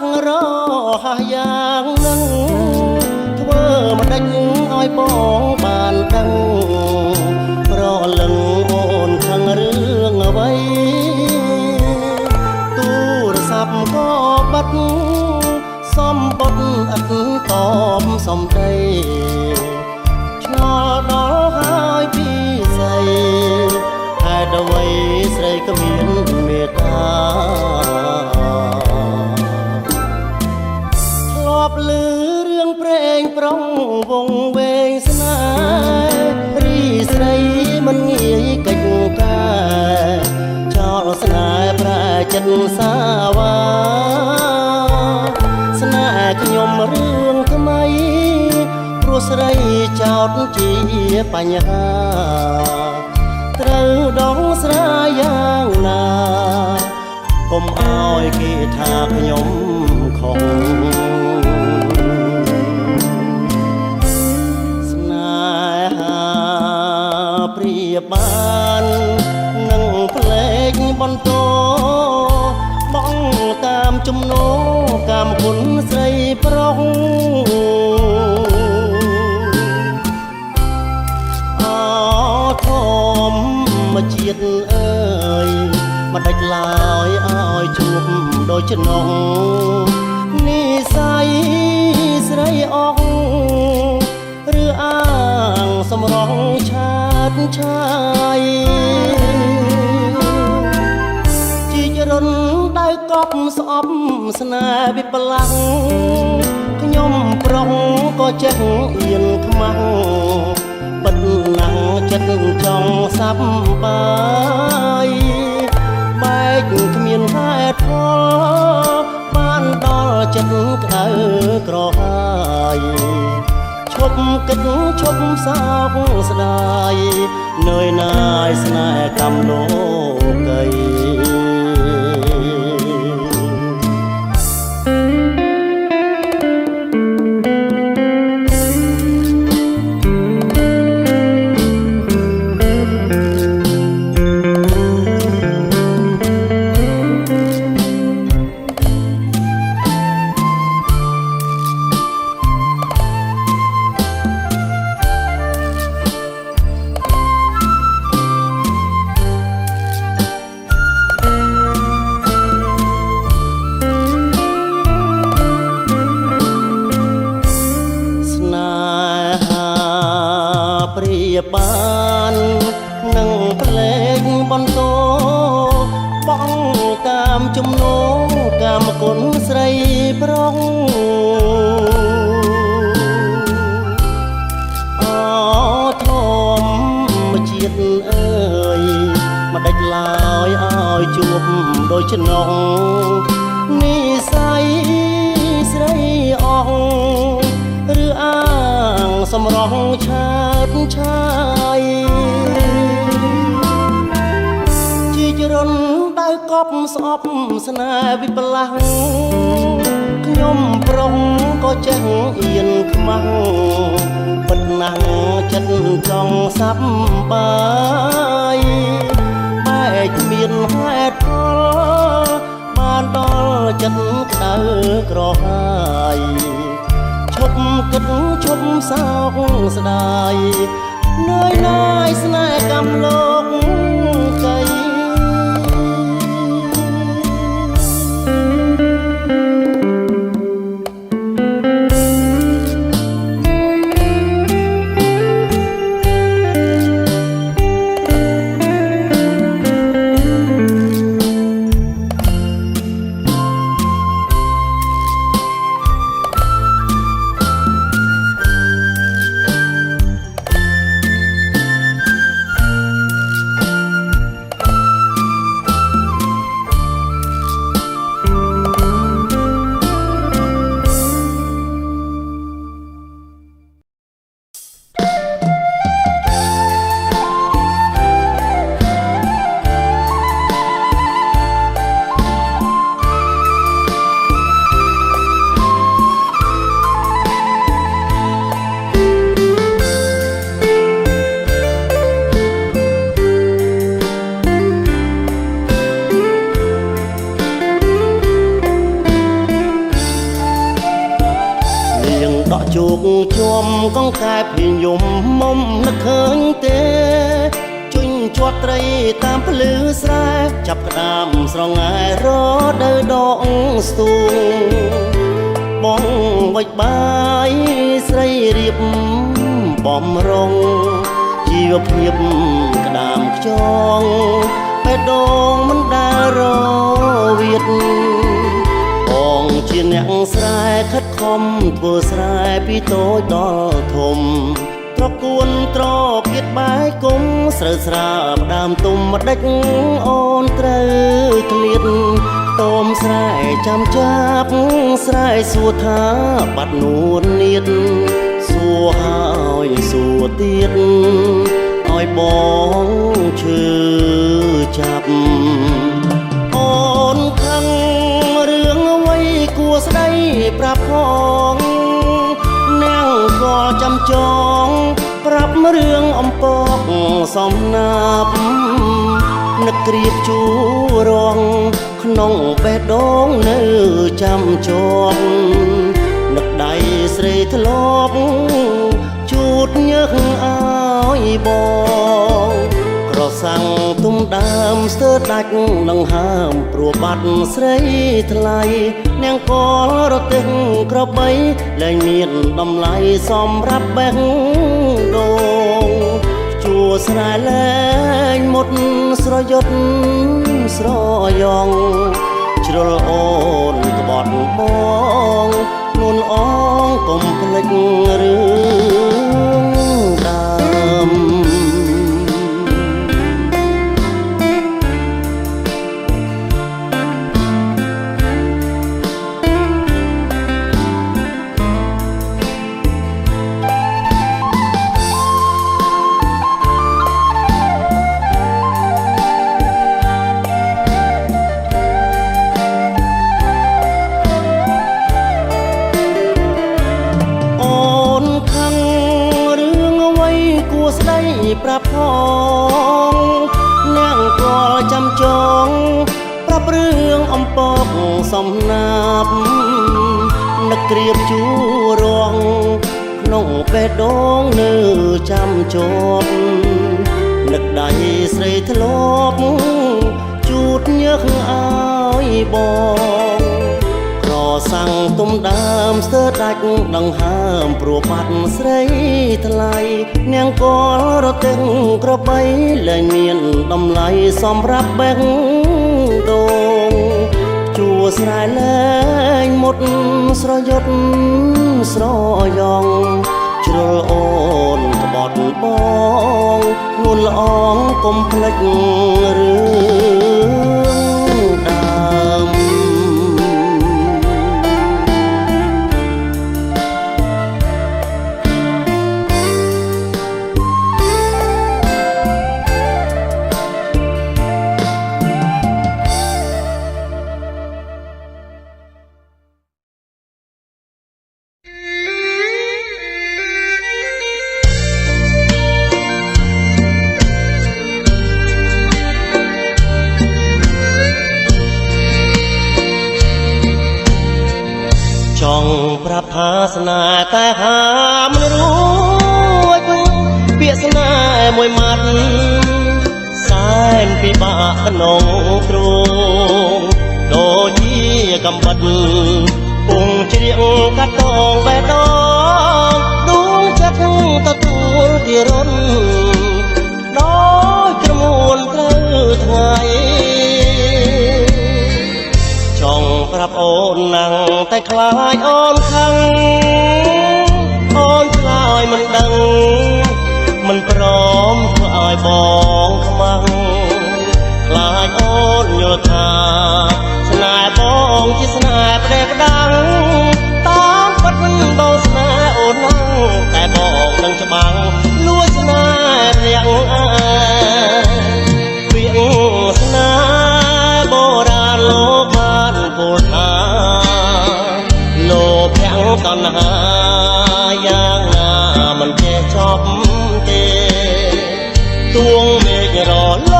ស់រហ័សយ៉ាងនឹងធ្វើមិនដេចឲ្យបងបានដឹងប្រលឹងអូនខាងរឿងអ្វីទូរស័ព្ទក៏បាត់សំបុតឥតតបសំដីឆ្ងល់ដល់ហើយពីស្អីហេតុអ្វីស្រីក៏មានមេត្តាធ្លាប់ឮរឿងព្រេងប្រុងវងវែងស្នេហ៍រីស្រីមិនងាយកិច្ចការចោលស្នេហ៍ប្រែចិត្តសាវាស្នេហ៍ខ្ញុំរឿងថ្មីព្រោះស្រីចោទជាបញ្ហាត្រូវដងស្រាយយ៉ាងណាកុំឲ្យគេថាខ្ញុំខុសស្នេហាព្រាបាននឹងផ្លេចបន្តបងតាមចំណូលកាមគុណស្រីប្រុសធម្មជាតិអើយមិនដាច់ឡើយឲ្យជួបដូចចំណងនិស័យស្រីអងឬអាងសម្រងឆាតឆាយជីករុនដៅកប់ស្អប់ស្នេហ៍វិបលាំងខ្ញុំប្រុងក៏ចេះអៀនខ្មាំងបិទណាំងចិត្តចង់សាប់បាយបែកគ្មានហេតុផលបានដល់ចិត្តក្តៅក្រហាយឈប់គិតឈប់សោកស្ដាយនឿយណាយស្នេហ៍កម្មលោកីព្រាបាននឹងផ្លេចបន្តបងតាមចំណូលកាមគុណស្រីប្រុងធម្មជាតិអើយមិនដាច់ឡើយឲ្យជួបដូចចំណងនិស័យស្រីអងឬអាងសម្រងឆាតឆាយជីករុនដៅកប់ស្អប់ស្នេហ៍វិបលាំងខ្ញុំប្រុងក៏ចេះអៀនខ្មាំងបិទណាំងចិត្តចង់សាប់បាយបែកគ្មានហេតុផលបានដល់ចិត្តក្តៅក្រហាយឈប់គិតឈប់សោកស្ដាយនឿយណាយស្នេហ៍កម្មលោកកៃ ជាប់កងកែបយំមុំនឹកឃើញទេជុញជាប់ត្រីតាមភ្លឺស្រែចាប់ក្តាមស្រងាយរដូវដងស្ទូងបងវិចបាយស្រីរៀបបំរុងជីវភាពក្តាមខ្យងបេះដូងមិនដែលរវិតបងជាអ្នកស្រែខិតខំធ្វើស្រែពីតូចដល់ធំត្រកួនត្រគៀតបាយគុំស្រូវស្រាបដើមទុំម្ដេចអូនត្រូវក្លៀតតោមស្រែចាំចាប់ស្រែសួរថាបាត់នួននៀតសួរហើយសួរទៀតឲ្យបងឈឺចាប់អូនខឹងរឿងអ្វីគួរស្ដីប្រាប់ផងនាងក៏ចាំចងប្រាប់រឿងអំពកសំណាប់នឹកក្រៀបជួរងក្នុងបេះដូងនៅចាំជាប់នឹកដៃស្រីធ្លាប់ជូតញើសឲ្យបងក្រសាំងទុំដើមស្ទើរដាច់ដង្ហើមព្រោះបាត់ស្រីថ្លៃនាងកលរទិញក្របីលែងមានតម្លៃសម្រាប់បេះដូងជួស្រែលែងមុតស្រយុតស្រយ៉ងជ្រុលអូនក្បត់បងនួនអងកុំភ្លេចរឿងដើមប្រាប់ផងនាងក៏ចាំចងប្រាប់រឿងអំពកសំណាប់នឹកក្រៀបជួរងក្នុងបេះដូងនៅចាំជាប់នឹកដៃស្រីធ្លាប់ជូតញើសឲ្យបងក្រសាំងទុំដើមស្ទើរដាច់ដង្ហើមព្រោះបាត់ស្រីថ្លៃនាងកលរទិញក្របីលែងមានតម្លៃសម្រាប់បេះដូងជួស្រែលែងមុតស្រយុតស្រយ៉ងជ្រុលអូនក្បត់បងនួនល្អងកុំភ្លេចរឿងដើមចង់ប្រាប់ថាស្នេហ៍តែហាមិនរួចពាក្យស្នេហ៍មួយម៉ាត់សែនពិបាកក្នុងទ្រូងដូចជាកំបិតពងជ្រៀងកាត់តងបេះដូងដួងចិត្តទទួលជារុនដោយក្រមួនត្រូវថ្ងៃចង់ប្រាប់អូនណាំងតែខ្លាចអូនខឹងអូនខ្លាចមិនដឹងមិនព្រមធ្វើឲ្យបងខ្មាំងខ្លាចអូនយល់ថាស្នេហ៍បងជាស្នេហ៍ផ្ដេសផ្ដាំងតាមពិតបងស្នេហ៍អូនណាំងតែបងនឹងច្បាំងលួចស្នេហ៍រាំងពាក្យស្នេហ៍បុរាណលោកបានពោលថាលោភៈតណ្ហាយ៉ាងណាមិនចេះចប់ទេទួងមេឃរល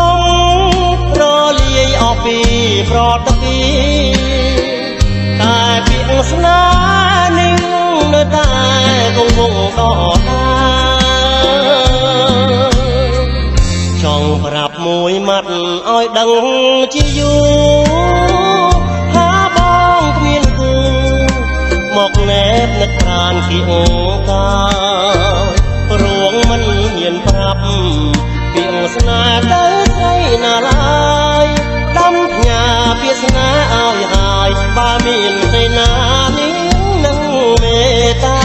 ងរលាយអស់ពីប្រតពីតែពាក្យស្នេហ៍នេះនៅតែ គង់វងដដាចង់ប្រាប់មួយម៉ាត់ឲ្យដឹងជាយូរថាបងគ្មានគូមកណែបនឹកប្រានគៀងកាយព្រោងមិនហ៊ានប្រាប់ពីអស្នេហ៍ទៅស្រីណាឡើយដំផ្ញើវាសនាឲ្យហើយបើមានស្រីណានេះនឹងមេត្តា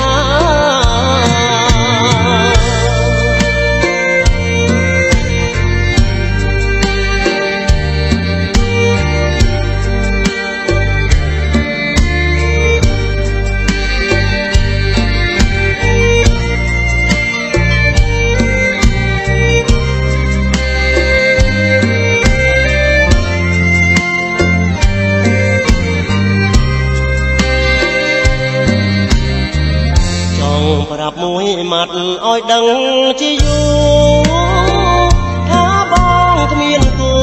ប្រាប់មួយម៉ាត់ឲ្យដឹងជាយូរថាបងគ្មានគូ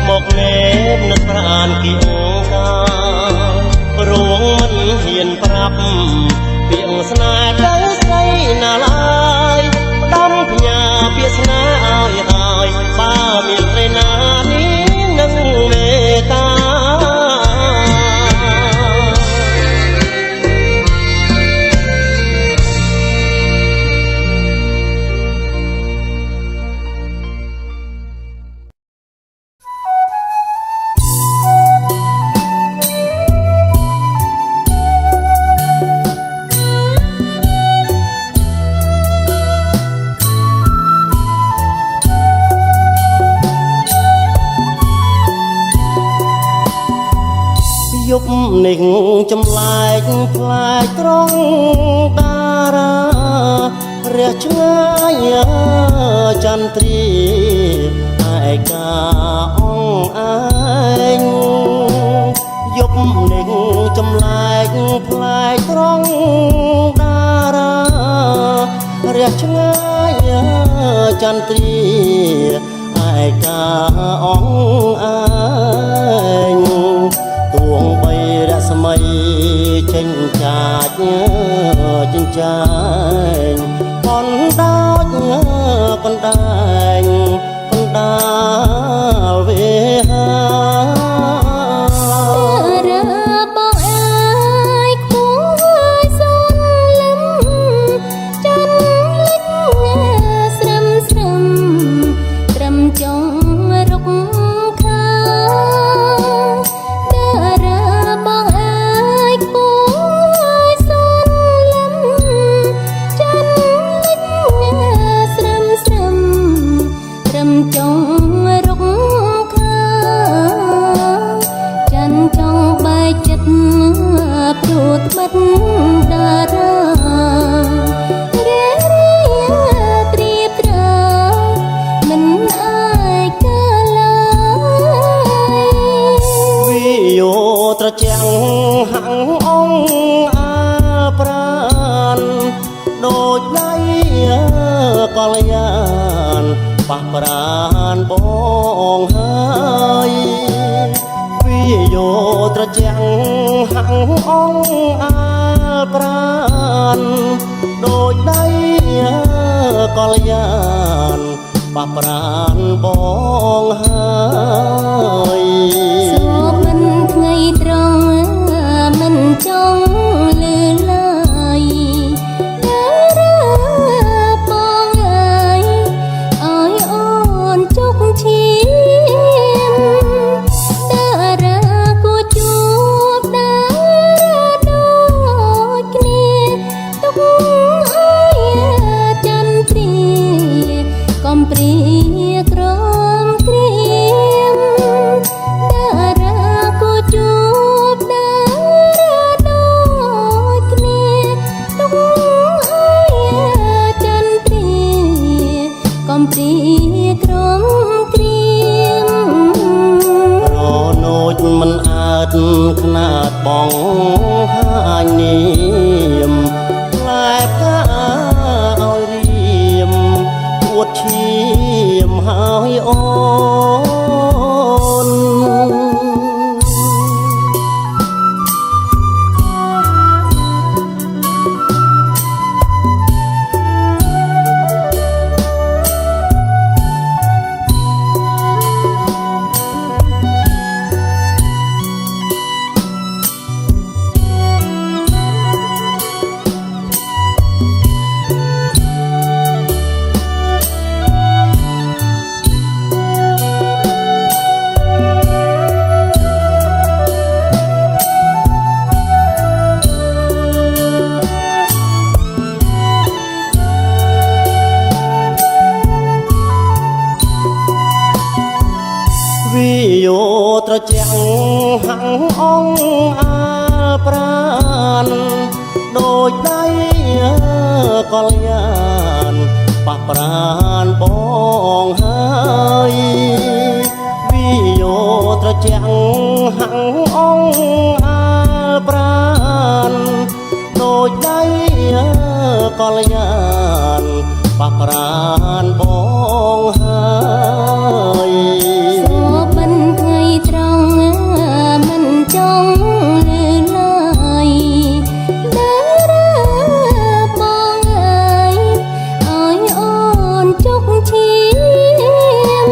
មកណែបនឹកប្រានគៀងកាព្រោងមិនហ៊ានប្រាប់ពីអស្នេហ៍ទៅស្រីណាឡើយផ្ដំផ្ញើវាសនាឲ្យហើយបើមានស្រីណានេះនឹងមេត្តាយប់នេះចម្លែកផ្លែកត្រង់តារារះឆ្ងាយចន្ទ្រាឯកាអងឯងយប់នេះចម្លែកផ្លែកត្រង់តារារះឆ្ងាយចន្ទ្រាឯកាអងឯងទួងបីរស្មីចេញចាចចិញ្ចាញកណ្ដោចកណ្ដែងកណ្ដាលវាហាបងអើយគួរសូនលឹមចាន់លិចស្រឹមស្រឹមត្រឹមចុងរុកខាចុងរុកខាច័ន្ទចង់បែកចិត្តព្រោះថ្មិតតារារារាត្រៀបត្រាមិនអាចកាឡើយវិយោត្រចាំងហាំងអងអាប្រានដូចដៃកល្យានប៉ះប្រានបងហើយវិយោត្រចាំងហាំងអងអាប្រានដូចដៃកល្យានប៉ះប្រានបងហើយសូមមិនថ្ងៃត្រង់មិនចង់លឺឡើយបងអើយឲ្យអូនជោគឈៀមតារាគួរជួបតារាដូចគ្នាទុកឲ្យចន្ទ្រាកំព្រាក្រមគ្រា វិយោត្រជាក់ហាំងអងអាប្រានដូចដៃកលយានប៉ះប្រានបងហើយវិយោត្រជាក់ហាំងអងអាប្រានដូចដៃកលយានប៉ះប្រានបងហើយសូមិនថ្ងៃត្រង់មិនចង់លឺឡើយតារាបងអើយឲ្យអូនចុកឈាម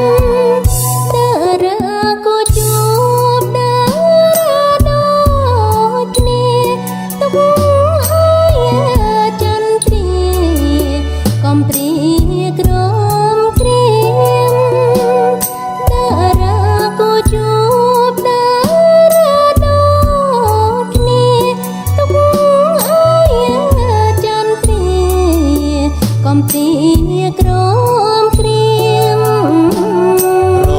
តារាក៏ជួបតារាដូចគ្នាទុកឲ្យចន្ទ្រាកំព្រាក្រមគ្រាមតារាក៏ជួបតារាដូចគ្នាទុកឲ្យចន្ទ្រាកំព្រាក្រមគ្រាមរ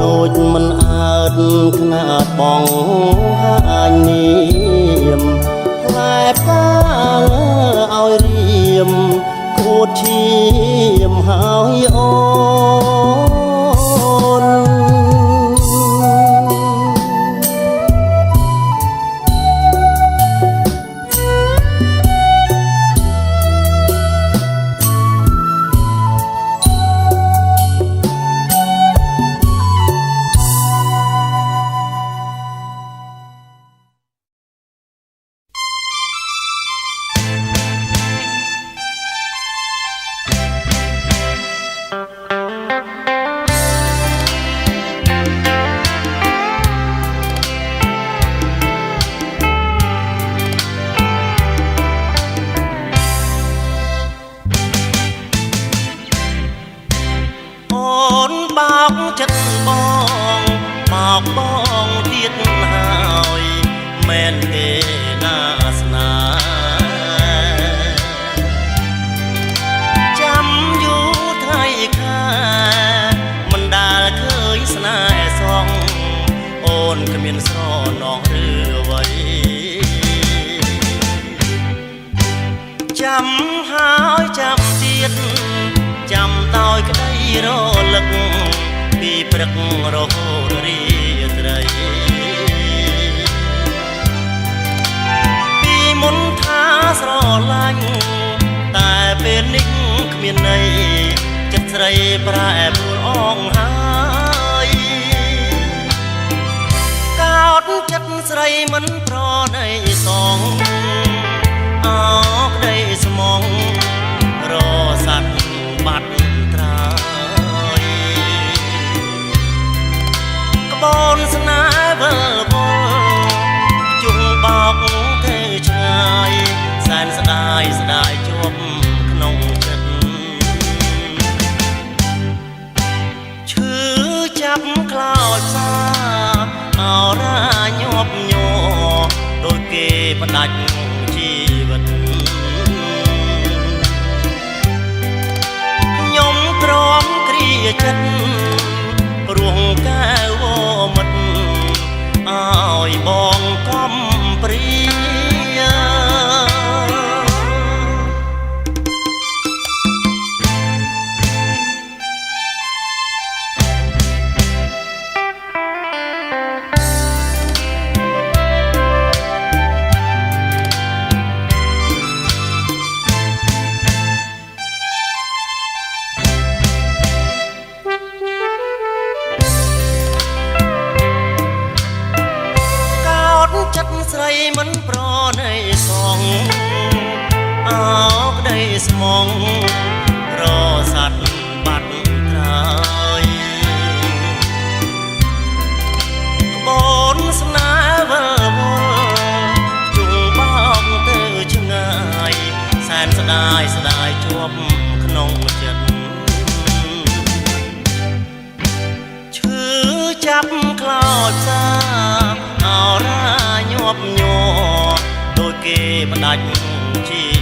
នោចមិនអើតខ្នាតបងហាញនាមផ្លែផ្កាឲ្យរៀមខួតឈាមហើយអូនបោកចិត្តបងបោកបងទៀតហើយមែនទេណាស្នាចាំយូរថ្ងៃខាមិនដាល់ឃើញស្នេហ៍សងអូនគ្មានស្រណោះឬអ្វីចាំហើយចាំទៀតចាំដោយក្តីរលឹកពីព្រឹករហូតរាត្រីពីមុនថាស្រឡាញ់តែពេលនេះគ្មានន័យចិត្តស្រីប្រែប្រួលអងហើយកោតចិត្តស្រីមិនប្រណីសងអោក្តីស្មងរស័ព្ទបាត់ត្រាយក្បូនស្នេហ៍វិលវល់ជុំបោកទេឆ្ងាយសែនស្ដាយស្ដាយជាប់ក្នុងចិត្តឈឺចាប់ខ្លោចសាអរ៉ាញាប់ញ័រដូចគេផ្ដាច់ជីវិតខ្ញុំទ្រាំគ្រាចិត្តព្រោះកែវមិត្តឲ្យបងកំព្រាចិត្តស្រីមិនប្រណីសងអោក្តីស្មងរស័ព្ទបាត់ត្រើយក្បូនស្នេហ៍វិលវល់ជុំបោកទៅឆ្ងាយសែនស្ដាយស្ដាយជាប់ក្នុងចិត្តឈឺចាប់ខ្លោចសាអរ៉ាញាប់ញ័រដូចគេផ្ដាច់ជី